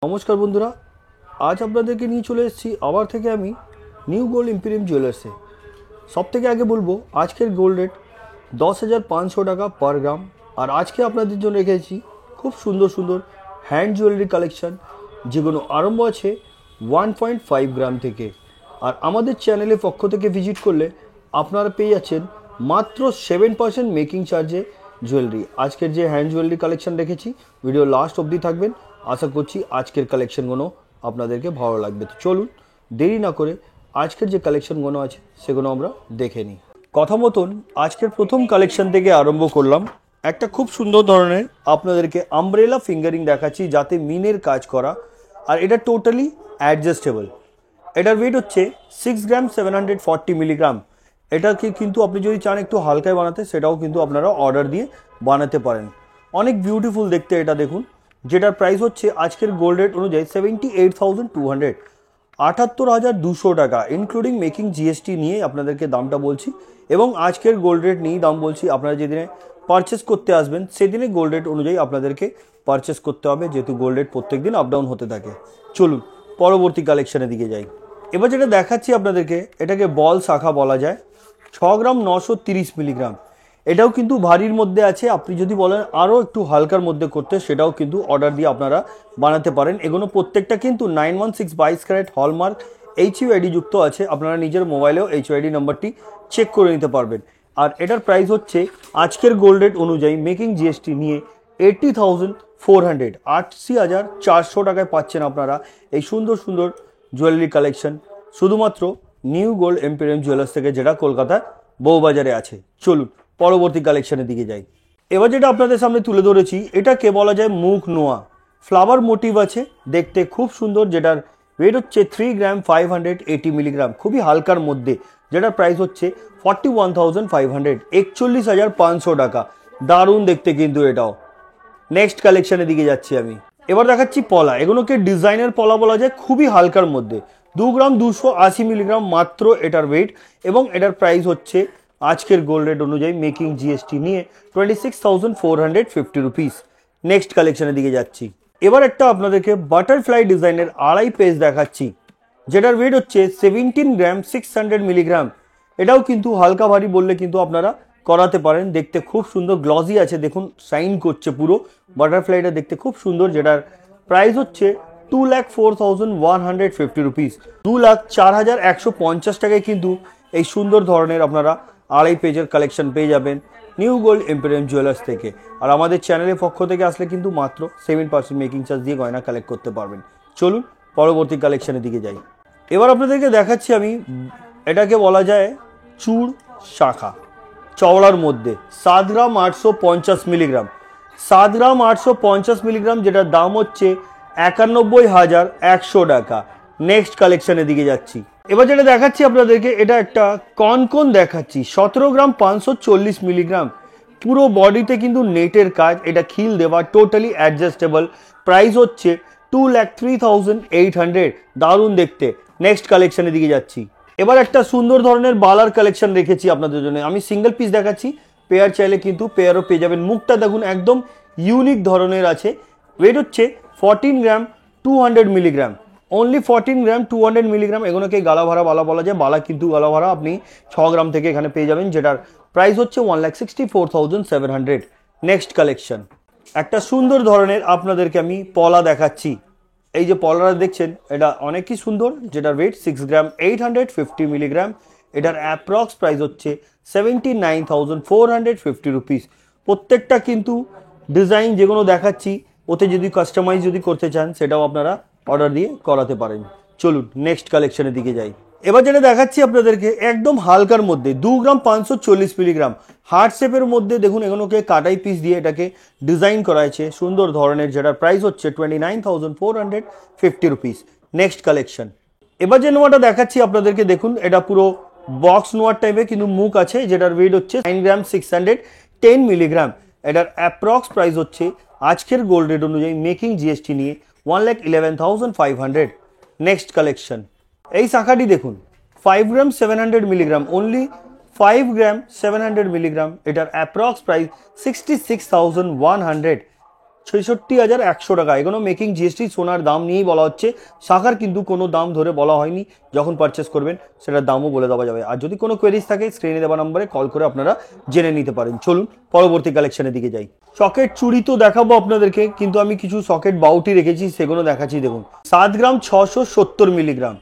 নমস্কার বন্ধুরা, আজ আপনাদেরকে নিয়ে চলে এসেছি আবার থেকে আমি নিউ গোল্ড ইম্পিরিয়াম জুয়েলার্সে। সব থেকে আগে বলবো আজকের গোল্ড রেট 10,500 টাকা পার গ্রাম। আর আজকে আপনাদের জন্য রেখেছি খুব সুন্দর সুন্দর হ্যান্ড জুয়েলারি কালেকশন, যেগুলো আরম্ভ আছে 1.5 গ্রাম থেকে। আর আমাদের চ্যানেলের পক্ষ থেকে ভিজিট করলে আপনারা পেয়ে যাচ্ছেন মাত্র 7% মেকিং চার্জে জুয়েলারি। আজকের যে হ্যান্ড জুয়েলারি কালেকশন রেখেছি, ভিডিও লাস্ট অবধি থাকবেন। আশা করছি আজকের কালেকশনগুলো আপনাদেরকে ভালো লাগবে। তো চলুন দেরি না করে আজকের যে কালেকশনগুলো আছে সেগুলো আমরা দেখে নিই। কথা মতন আজকের প্রথম কালেকশন থেকে আরম্ভ করলাম। একটা খুব সুন্দর ধরনের আপনাদেরকে আমব্রেলা ফিঙ্গারিং দেখাচ্ছি, যাতে মিনের কাজ করা, আর এটা টোটালি অ্যাডজাস্টেবল। এটার ওয়েট হচ্ছে 6 গ্রাম 740 মিলিগ্রাম। এটাকে কিন্তু আপনি যদি চান একটু হালকায় বানাতে, সেটাও কিন্তু আপনারা অর্ডার দিয়ে বানাতে পারেন। অনেক বিউটিফুল দেখতে এটা দেখুন, যেটার প্রাইস হচ্ছে আজকের গোল্ড রেট অনুযায়ী 78,200, 78,200 টাকা, ইনক্লুডিং মেকিং জিএসটি নিয়ে আপনাদেরকে দামটা বলছি। এবং আজকের গোল্ড রেট নিয়েই দাম বলছি। আপনারা যেদিনে পারচেস করতে আসবেন সেদিনে গোল্ড রেট অনুযায়ী আপনাদেরকে পারচেস করতে হবে, যেহেতু গোল্ড রেট প্রত্যেক দিন আপ ডাউন হতে থাকে। চলুন পরবর্তী কালেকশনের দিকে যাই। এবার যেটা দেখাচ্ছি আপনাদেরকে, এটাকে বল শাখা বলা যায়, 6 গ্রাম 930 মিলিগ্রাম। এটাও কিন্তু ভারীর মধ্যে আছে। আপনি যদি বলেন আরও একটু হালকার মধ্যে করতে, সেটাও কিন্তু অর্ডার দিয়ে আপনারা বানাতে পারেন। এগুলো প্রত্যেকটা কিন্তু 916 22 ক্যারেট হলমার্ক HUID যুক্ত আছে। আপনারা নিজের মোবাইলেও HUID নাম্বারটি চেক করে নিতে পারবেন। আর এটার প্রাইস হচ্ছে আজকের গোল্ড রেট অনুযায়ী মেকিং জিএসটি নিয়ে 80,400, 80,400 টাকায় পাচ্ছেন আপনারা এই সুন্দর সুন্দর জুয়েলারি কালেকশন, শুধুমাত্র নিউ গোল্ড ইম্পিরিয়াম জুয়েলার্স থেকে, যেটা কলকাতা বউবাজারে আছে। চলুন পরবর্তী কালেকশনের দিকে যাই। এবার যেটা আপনাদের সামনে তুলে ধরেছি, এটাকে বলা যায় মুখ নোয়া, ফ্লাওয়ার মোটিভ আছে, দেখতে খুব সুন্দর, যেটার ওয়েট হচ্ছে 3 গ্রাম 580 মিলিগ্রাম, খুবই হালকার মধ্যে, যেটার প্রাইস হচ্ছে 41,500, 41,500 টাকা। দারুণ দেখতে কিন্তু এটাও। নেক্সট কালেকশনের দিকে যাচ্ছি আমি। এবার দেখাচ্ছি পলা। এগুলোকে ডিজাইনার পলা বলা যায়, খুবই হালকার মধ্যে, 2 গ্রাম 280 মিলিগ্রাম মাত্র এটার ওয়েট। এবং এটার প্রাইস হচ্ছে আজকের গোল্ড রেট অনুযায়ী মেকিং জিএসটি নিয়ে 26,450 রুপিস। নেক্সট কালেকশনের দিকে যাচ্ছি। এবার একটা আপনাদেরকে বাটারফ্লাই ডিজাইনের আড়াই পেজ দেখাচ্ছি, যেটার ওয়েট হচ্ছে 17 গ্রাম 600 মিলিগ্রাম। এটাও কিন্তু হালকা ভারী বললে কিন্তু আপনারা করাতে পারেন। দেখতে খুব সুন্দর, গ্লসি আছে, দেখুন শাইন করছে পুরো। বাটারফ্লাইটা দেখতে খুব সুন্দর, যেটার প্রাইস হচ্ছে 2,04,150 রুপিস, 2,04,150 টাকায় কিন্তু এই সুন্দর ধরনের আপনারা আড়াই পেজের কালেকশন পেয়ে যাবেন নিউ গোল্ড ইম্পিরিয়াম জুয়েলার্স থেকে। আর আমাদের চ্যানেলের পক্ষ থেকে আসলে কিন্তু মাত্র 7% মেকিং চার্জ দিয়ে গয়না কালেক্ট করতে পারবেন। চলুন পরবর্তী কালেকশনের দিকে যাই। এবার আপনাদেরকে দেখাচ্ছি আমি, এটাকে বলা যায় চূড় শাখা, চওড়ার মধ্যে, 7 গ্রাম 850 মিলিগ্রাম, 7 গ্রাম 850 মিলিগ্রাম, যেটার দাম হচ্ছে 91,100 টাকা। নেক্সট কালেকশনের দিকে যাচ্ছি। এবার যেটা দেখাচ্ছি আপনাদেরকে, এটা একটা কনকন দেখাচ্ছি, 17 গ্রাম 540 মিলিগ্রাম, পুরো বডিতে কিন্তু নেটের কাজ, এটা খিল দেওয়া, টোটালি অ্যাডজাস্টেবল। প্রাইস হচ্ছে 2,03,800, দারুণ দেখতে। নেক্সট কালেকশনের দিকে যাচ্ছি। এবার একটা সুন্দর ধরনের বালার কালেকশন রেখেছি আপনাদের জন্য। আমি সিঙ্গেল পিস দেখাচ্ছি, পেয়ার চাইলে কিন্তু পেয়ারও পেয়ে যাবেন। মুখটা দেখুন একদম ইউনিক ধরনের আছে। ওয়েট হচ্ছে 14 গ্রাম 200 মিলিগ্রাম, অনলি 14 গ্রাম 200 মিলিগ্রাম। এগুলোকে গালাভরা বালা বলা যায়, বালা কিন্তু গালাভরা আপনি 6 গ্রাম থেকে এখানে পেয়ে যাবেন, যেটার প্রাইস হচ্ছে 1,64,700। নেক্সট কালেকশন, একটা সুন্দর ধরনের আপনাদেরকে আমি পলা দেখাচ্ছি। এই যে পলাটা দেখছেন, এটা অনেকই সুন্দর, যেটার ওয়েট 6 গ্রাম 850 মিলিগ্রাম। এটার অ্যাপ্রক্স প্রাইস হচ্ছে 79,450 রুপিস। প্রত্যেকটা কিন্তু ডিজাইন যেগুলো দেখাচ্ছি, ওতে যদি কাস্টমাইজ যদি করতে চান, সেটাও আপনারা অর্ডার দিয়ে করাতে পারেন। চলুন নেক্সট কালেকশনের দিকে যাই। এবার যেটা দেখাচ্ছি আপনাদেরকে, একদম হালকার মধ্যে, 2 গ্রাম 540 মিলিগ্রাম, হার্ট শেপের মধ্যে, দেখুন এগুলোকে কাটাই পিস দিয়ে এটাকে ডিজাইন করা আছে সুন্দর ধরনের, যেটার প্রাইস হচ্ছে 29,450 রুপিস। Next collection. এবার যে নোয়াটা দেখাচ্ছি আপনাদেরকে, দেখুন এটা পুরো বক্স নোয়ার টাইপে, কিন্তু মুখ আছে, যেটার ওয়েট হচ্ছে 9 গ্রাম 610 মিলিগ্রাম। এটার অ্যাপ্রক্স প্রাইস হচ্ছে আজকের গোল্ড রেট অনুযায়ী মেকিং জিএসটি নিয়ে 1,11,500। Next collection. এই শাখাটি দেখুন, 5 গ্রাম 700 মিলিগ্রাম, অনলি 5 গ্রাম 700 মিলিগ্রাম। এটার অ্যাপ্রক্স প্রাইস 66,100। 66,100 টাকা। এগুলো মেকিং জিএসটি সোনার দাম নিয়েই বলা হচ্ছে, শাখার কিন্তু কোনো দাম ধরে বলা হয়নি। যখন পারচেস করবেন সেটার দামও বলে দেওয়া যাবে। আর যদি কোনো কোয়েরিজ থাকে স্ক্রিনে দেওয়া নম্বরে কল করে আপনারা জেনে নিতে পারেন। চলুন পরবর্তী কালেকশনের দিকে যাই। সকেট চুড়ি তো দেখাবো আপনাদেরকে, কিন্তু আমি কিছু সকেট বাউটি রেখেছি, সেগুলো দেখাচ্ছি। দেখুন 7 গ্রাম 670 মিলিগ্রাম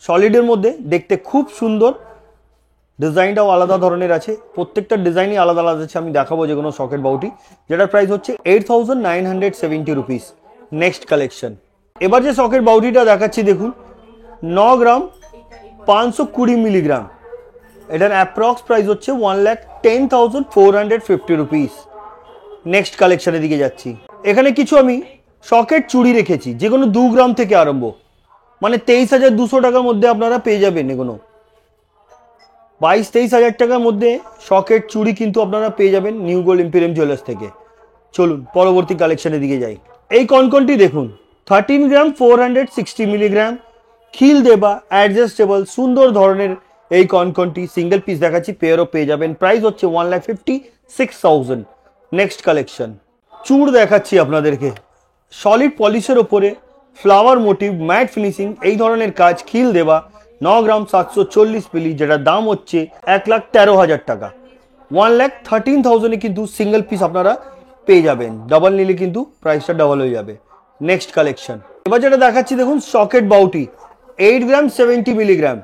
সলিডের মধ্যে, দেখতে খুব সুন্দর, ডিজাইনটাও আলাদা ধরনের আছে, প্রত্যেকটা ডিজাইনই আলাদা আলাদা আছে। আমি দেখাবো যে কোনো সকেট বাউটি, যেটার প্রাইস হচ্ছে 8,970 রুপিস। Next collection. এবার যে সকেট বাউটিটা দেখাচ্ছি দেখুন 9 গ্রাম 520 মিলিগ্রাম, এটার অ্যাপ্রক্স প্রাইস হচ্ছে 1,10,450 রুপিস। নেক্সট কালেকশনের দিকে যাচ্ছি। এখানে কিছু আমি সকেট চুড়ি রেখেছি, যেগুলো 2 গ্রাম থেকে আরম্ভ, মানে 23,200 টাকার মধ্যে আপনারা পেয়ে যাবেন। এগুলো 22-23 হাজার টাকার মধ্যে সকেট চুড়ি কিন্তু আপনারা পেয়ে যাবেন নিউ গোল্ড ইম্পেরিয়াম জুয়েলার্স থেকে। চলুন পরবর্তী কালেকশনের দিকে যাই। এই কনকনটি দেখুন 13 গ্রাম 460 মিলিগ্রাম, খিল দেবা, অ্যাডজাস্টেবল, সুন্দর ধরনের এই কনকনটি সিঙ্গেল পিস দেখাচ্ছি, পেয়ারও পেয়ে যাবেন। প্রাইস হচ্ছে 1,56,000। Next collection. চূড় দেখাচ্ছি আপনাদেরকে, সলিড পলিশের ওপরে ফ্লাওয়ার মোটিভ, ম্যাট ফিনিশিং, এই ধরনের কাজ, খিল দেবা, 9 গ্রাম 740 মিলি, যেটার দাম হচ্ছে 1,13,000 টাকা। 1,13,000 কিন্তু সিঙ্গেল পিস আপনারা পেয়ে যাবেন, ডাবল নিলে কিন্তু প্রাইসটা ডাবল হয়ে যাবে। Next collection. এবার যেটা দেখাচ্ছি দেখুন সকেট বাউটি 8 গ্রাম 70 মিলিগ্রাম,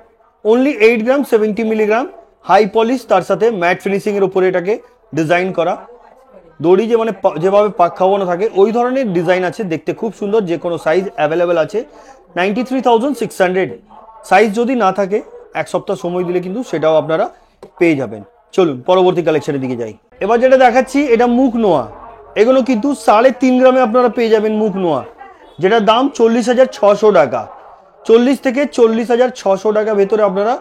অনলি 8 গ্রাম 70 মিলিগ্রাম, হাই পলিশ, তার সাথে ম্যাট ফিনিশিং এর উপরে এটাকে ডিজাইন করা, দড়ি যে মানে যেভাবে পাক খাওয়ানো থাকে ওই ধরনের ডিজাইন আছে, দেখতে খুব সুন্দর। যে কোনো সাইজ অ্যাভেলেবেল আছে। 93,600। সাইজ যদি না থাকে এক সপ্তাহ সময় দিলে কিন্তু সেটাও আপনারা পেয়ে যাবেন। চলুন পরবর্তী কালেকশনের দিকে যাই। এবার যেটা দেখাচ্ছি এটা মুখ নোয়া, এগুলো কিন্তু 3.5 গ্রামে আপনারা পেয়ে যাবেন মুখ নোয়া, যেটার দাম 40,600 টাকা। 40 থেকে 40,600 টাকা ভেতরে আপনারা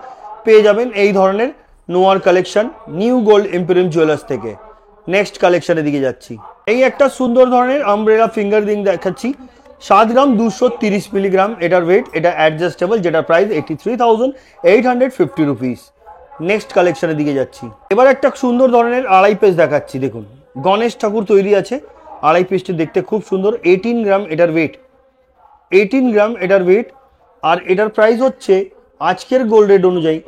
পেয়ে যাবেন এই ধরনের নোয়ার collection new gold Imperium jewellers থেকে। নেক্সট কালেকশনের দিকে যাচ্ছি। এই একটা সুন্দর ধরনের আমব্রেলা ফিঙ্গার রিং দেখাচ্ছি, 7 গ্রাম 230 মিলিগ্রাম এটার ওয়েট, এটা অ্যাডজাস্টেবল, যেটার প্রাইস 83,850 রুপিস। নেক্সট কালেকশনের দিকে যাচ্ছি। এবার একটা সুন্দর ধরনের আড়াই পিস দেখাচ্ছি। দেখুন গণেশ ঠাকুর তৈরি আছে, আড়াই পিসটি দেখতে খুব সুন্দর। 18 গ্রাম এটার ওয়েট, 18 গ্রাম এটার ওয়েট, আর এটার প্রাইস হচ্ছে আজকের গোল্ড রেট অনুযায়ী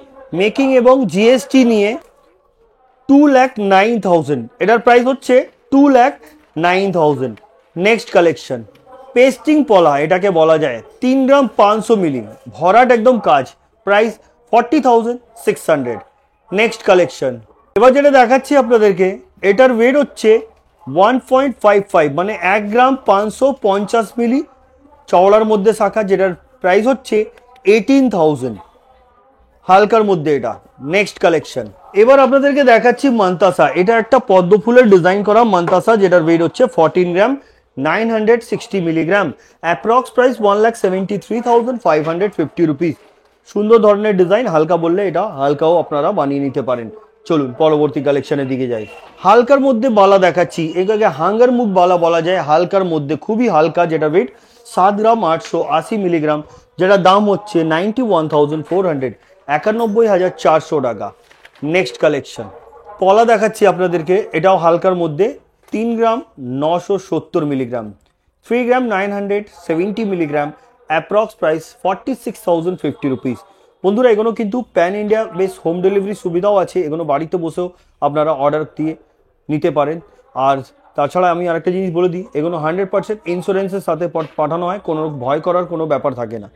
মেকিং এবং জিএসটি নিয়ে 2,09,000। এটার প্রাইস হচ্ছে 2,09,000। Next collection. পেস্টিং পলা এটাকে বলা যায়, 3 গ্রাম 500 মিলি, ভরাট একদম কাজ, প্রাইস 40,600। Next collection. এবার যেটা দেখাচ্ছি আপনাদেরকে এটার ওয়েট হচ্ছে 1.55, মানে 1 গ্রাম 550 মিলি, চওড়ার মধ্যে শাখা, যেটার প্রাইস হচ্ছে 18,000, হালকার মধ্যে এটা। Next collection. এবার আপনাদেরকে দেখাচ্ছি মান্তাসা, এটা একটা পদ্ম ফুলের ডিজাইন করা মান্তাসা, যেটার ওয়েট হচ্ছে 14 গ্রাম 960 মিলিগ্রাম, অ্যাপ্রক্স প্রাইস 1,73,550 রুপিস। সুন্দর ধরনের ডিজাইন, হালকা বললে এটা হালকাও আপনারা বানিয়ে নিতে পারেন। চলুন পরবর্তী কালেকশনের দিকে যাই। হালকার মধ্যে বালা দেখাচ্ছি, এটাকে হাঙ্গার মুখ বালা বলা যায়, হালকার মধ্যে খুবই হালকা, যেটা ওয়েট 7 গ্রাম 880 মিলিগ্রাম, যেটা দাম হচ্ছে 91,400, 91,400 টাকা। Next collection. পলা দেখাচ্ছি আপনাদেরকে, এটাও হালকার মধ্যে, 3 গ্রাম 970 মিলিগ্রাম, 3 গ্রাম 970 মিলিগ্রাম, অ্যাপ্রক্স প্রাইস 46,050 রুপিস। বন্ধুরা এগুলো কিন্তু প্যান ইন্ডিয়া বেশ হোম ডেলিভারি সুবিধাও আছে, এগুলো বাড়িতে বসেও আপনারা অর্ডার দিয়ে নিতে পারেন। আর তাছাড়া আমি আরেকটা জিনিস বলে দিই, এগুলো 100% ইন্স্যুরেন্সের সাথে পাঠানো হয়, কোনো ভয় করার কোনো ব্যাপার থাকে না।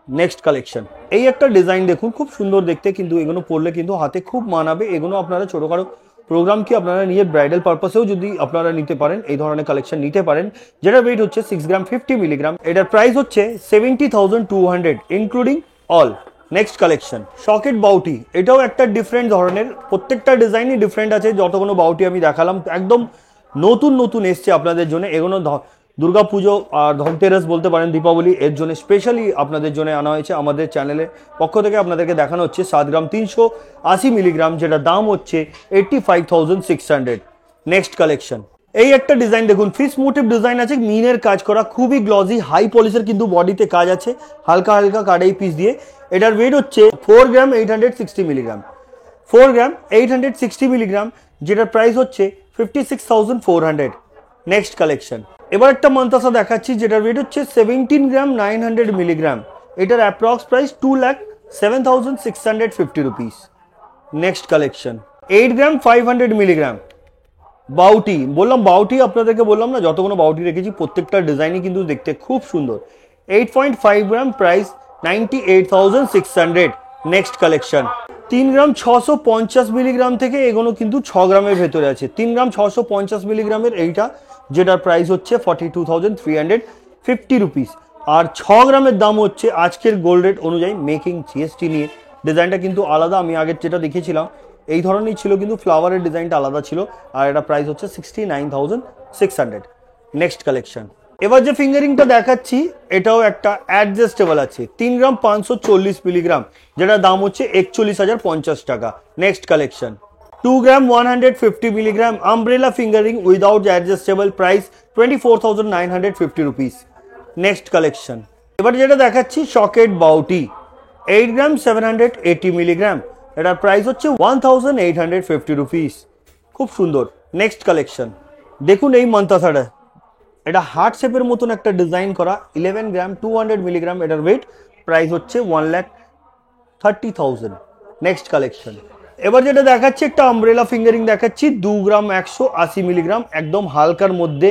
Next collection. এই একটা ডিজাইন দেখুন, খুব সুন্দর দেখতে, কিন্তু এগুলো পরলে কিন্তু হাতে খুব মানাবে। এগুলো আপনারা ছোটোখাটো প্রোগ্রাম কি আপনারা নিজের ব্রাইডাল পারপাসেও যদি আপনারা নিতে পারেন, এই ধরনের কালেকশন নিতে পারেন, যেটার ওয়েট হচ্ছে 6 গ্রাম 50 মিলিগ্রাম, এটার প্রাইস হচ্ছে 70,200 ইনক্লুডিং অল। Next collection. সকেট বাউটি, এটাও একটা ডিফারেন্ট ধরনের, প্রত্যেকটা ডিজাইনই ডিফারেন্ট আছে। যতগুলো বাউটি আমি দেখালাম একদম নতুন নতুন এসছে আপনাদের জন্য। এগুলো দুর্গাপুজো আর ধনতেরাস বলতে পারেন, দীপাবলি, এর জন্য স্পেশালি আপনাদের জন্য আনা হয়েছে। আমাদের চ্যানেলের পক্ষ থেকে আপনাদেরকে দেখানো হচ্ছে 7 গ্রাম 380 মিলিগ্রাম, যেটা দাম হচ্ছে 85,600। Next collection. এই একটা ডিজাইন দেখুন, ফিশ মোটিভ ডিজাইন আছে, মিনের কাজ করা, খুবই গ্লজি, হাই পলিশের কিন্তু বডিতে কাজ আছে, হালকা হালকা কাটাই পিস দিয়ে। এটার ওয়েট হচ্ছে 4 গ্রাম 860 মিলিগ্রাম, 4 গ্রাম 860 মিলিগ্রাম, যেটার প্রাইস হচ্ছে 56,400। Next collection. এবার একটা মন্তাসা দেখাচ্ছি যেটার ওয়েট হচ্ছে 17 গ্রাম 900 মিলিগ্রাম। এটার approx price 2,07,650 rupees. Next collection 8 গ্রাম 500 মিলিগ্রাম বাউটি। বললাম বাউটি, আপনাদেরকে বললাম না যতগুলো বাউটি রেখেছি প্রত্যেকটা ডিজাইনই কিন্তু দেখতে খুব সুন্দর। 8.5 গ্রাম প্রাইস 98,600। নেক্সট কালেকশন 3 গ্রাম 650 মিলিগ্রাম থেকে এগুলো কিন্তু 6 গ্রামের ভেতরে আছে। 3 গ্রাম 650 মিলিগ্রামের এইটা যেটার প্রাইস হচ্ছে 42,350 রুপিস। আর 6 গ্রামের দাম হচ্ছে আজকের গোল্ড রেট অনুযায়ী মেকিং জিএসটি নিয়ে। ডিজাইনটা কিন্তু আলাদা, আমি আগের যেটা দেখিয়েছিলাম এই ধরনের ছিল কিন্তু ফ্লাওয়ারের ডিজাইনটা আলাদা ছিল। আর এটা প্রাইস হচ্ছে 69,600। Next collection. এবার যে ফিঙ্গারিংটা দেখাচ্ছি এটাও একটা অ্যাডজাস্টেবল আছে। 3 গ্রাম 540 মিলিগ্রাম যেটার দাম হচ্ছে 41,050 টাকা। নেক্সট কালেকশন 2 গ্রাম 150 milligram umbrella fingering without adjustable, price 24,950 rupees. Next collection. এবার যেটা দেখাচ্ছি সকেট বাউটি 8 গ্রাম 780 মিলিগ্রাম, এটার প্রাইস হচ্ছে 1,850 রুপিস। খুব সুন্দর। নেক্সট কালেকশন দেখুন এই মন্তাসাটা, এটা হার্ট শেপের মতন একটা ডিজাইন করা 11 গ্রাম 200 মিলিগ্রাম, এটার ওয়েট, প্রাইস হচ্ছে 1,30,000। Next collection. এবার যেটা দেখাচ্ছি একটা আমব্রেলা ফিঙ্গারিং দেখাচ্ছি 2 গ্রাম 180 মিলিগ্রাম, একদম হালকার মধ্যে।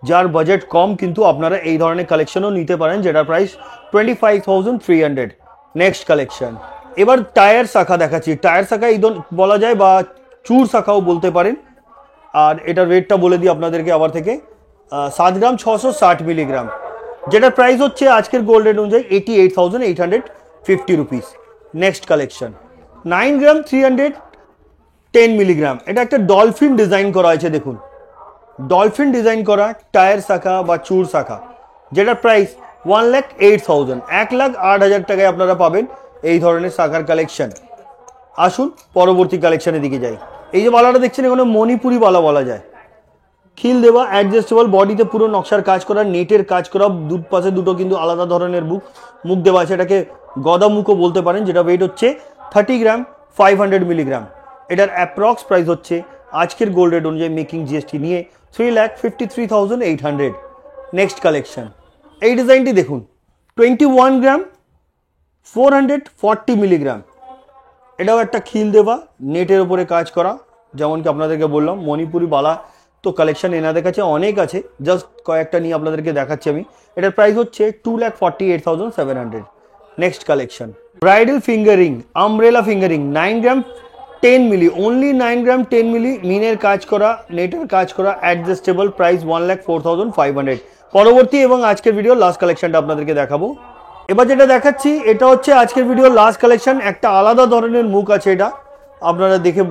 যার বাজেট কম কিন্তু আপনারা এই ধরনের কালেকশনও নিতে পারেন যেটার প্রাইস 25,300। Next collection. এবার টায়ার শাখা দেখাচ্ছি। টায়ার শাখা এই বলা যায় বা চুর শাখাও বলতে পারেন। আর এটার রেটটা বলে দিই আপনাদেরকে আবার থেকে, 7 গ্রাম 660 মিলিগ্রাম যেটার প্রাইস হচ্ছে আজকের গোল্ড রেট অনুযায়ী 88,850 রুপিস। নেক্সট কালেকশন 9 গ্রাম 310 মিলিগ্রাম, এটা একটা ডলফিন ডিজাইন করা হয়েছে। দেখুন ডলফিন ডিজাইন করা টায়ার শাখা বা চুর শাখা যেটার প্রাইস 1,08,000, 1,08,000 টাকায় আপনারা পাবেন এই ধরনের শাখার কালেকশন। আসুন পরবর্তী কালেকশনের দিকে যাই। এই যে বালাটা দেখছেন এখানে মণিপুরি বালা বলা যায়, খিল দেওয়া, অ্যাডজাস্টেবল, বডিতে পুরো নকশার কাজ করা, নেটের কাজ করা, পাশে দুটো কিন্তু আলাদা ধরনের মুখ দেওয়া আছে, এটাকে গদা মুখও বলতে পারেন। যেটা ওয়েট হচ্ছে 30 গ্রাম 500 মিলিগ্রাম। এটার অ্যাপ্রক্স প্রাইস হচ্ছে আজকের গোল্ড রেট অনুযায়ী মেকিং জিএসটি নিয়ে 3,53,800। Next collection. এই ডিজাইনটি দেখুন 21 গ্রাম 440 মিলিগ্রাম, এটাও একটা খিল দেওয়া, নেটের উপরে কাজ করা। যেমন কি আপনাদেরকে বললাম মণিপুরি বালা তো কালেকশন এনাদের কাছে অনেক আছে, জাস্ট কয়েকটা নিয়ে আপনাদেরকে দেখাচ্ছি আমি। এটার প্রাইস হচ্ছে 2,48,700। Next collection bridal fingering umbrella fingering 9 গ্রাম 10 মিলি, অনলি 9 গ্রাম 10 মিলি, মিনের কাজ করা, নেটের কাজ করা, অ্যাডজাস্টেবল, প্রাইস 1,04,500। পরবর্তী এবং আজকের ভিডিও লাস্ট কালেকশনটা আপনাদেরকে দেখাবো। এবার যেটা দেখাচ্ছি এটা হচ্ছে আজকের ভিডিও লাস্ট কালেকশন। একটা আলাদা ধরনের মুখ আছে, এটা আপনারা দেখে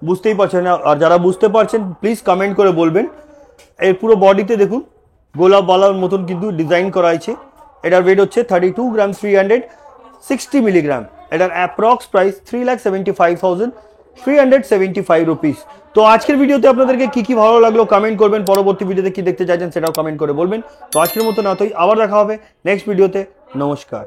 বুঝতেই পারছেন না, আর যারা বুঝতে পারছেন প্লিজ কমেন্ট করে বলবেন। এর পুরো বডিতে দেখুন গোলাপ বালার মতন কিন্তু ডিজাইন করা আছে। এটার ওয়েট হচ্ছে 32 গ্রাম 360 মিলিগ্রাম। এটার অ্যাপ্রক্স প্রাইস 3,75,375 রুপিস। তো আজকের ভিডিওতে আপনাদেরকে কি ভালো লাগলো কমেন্ট করবেন, পরবর্তী ভিডিওতে কি দেখতে চাইছেন সেটাও কমেন্ট করে বলবেন। তো আজকের মতো না, তোই আবার দেখা হবে নেক্সট ভিডিওতে। নমস্কার।